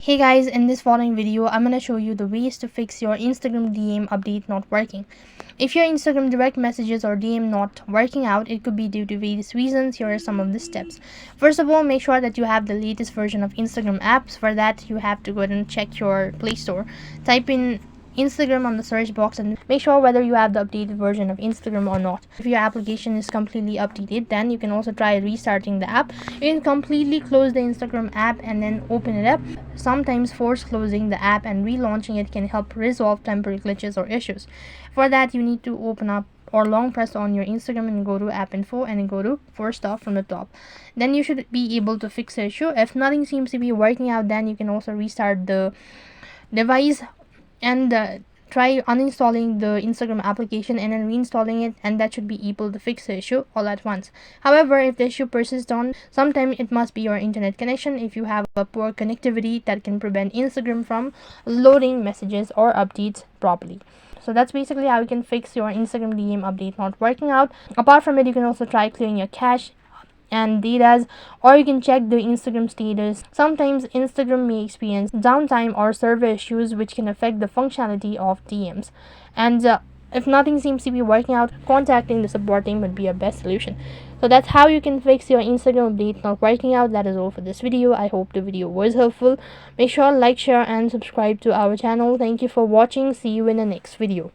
Hey guys, in this following video, I'm going to show you the ways to fix your Instagram DM update not working. If your Instagram direct messages or DM not working out, it could be due to various reasons. Here are some of the steps. First of all, make sure that you have the latest version of Instagram apps. For that, you have to go ahead and check your Play Store. Type in Instagram on the search box and make sure whether you have the updated version of Instagram or not. If your application is completely updated, then you can also try restarting the app. You can completely close the Instagram app and then open it up. Sometimes force closing the app and relaunching it can help resolve temporary glitches or issues. For that, you need to open up or long press on your Instagram and go to app info and go to force stop from the top. Then you should be able to fix the issue. If nothing seems to be working out, then you can also restart the device and try uninstalling the Instagram application and then reinstalling it, and that should be able to fix the issue all at once. However, if the issue persists on, sometimes it must be your internet connection. If you have a poor connectivity, that can prevent Instagram from loading messages or updates properly. So that's basically how you can fix your Instagram DM update not working out. Apart from it, you can also try clearing your cache and data, or you can check the Instagram status. Sometimes Instagram may experience downtime or server issues which can affect the functionality of DMs, and if nothing seems to be working out, contacting the support team would be your best solution. So that's how you can fix your Instagram update not working out. That is all for this video. I hope the video was helpful. Make sure to like, share and subscribe to our channel. Thank you for watching. See you in the next video.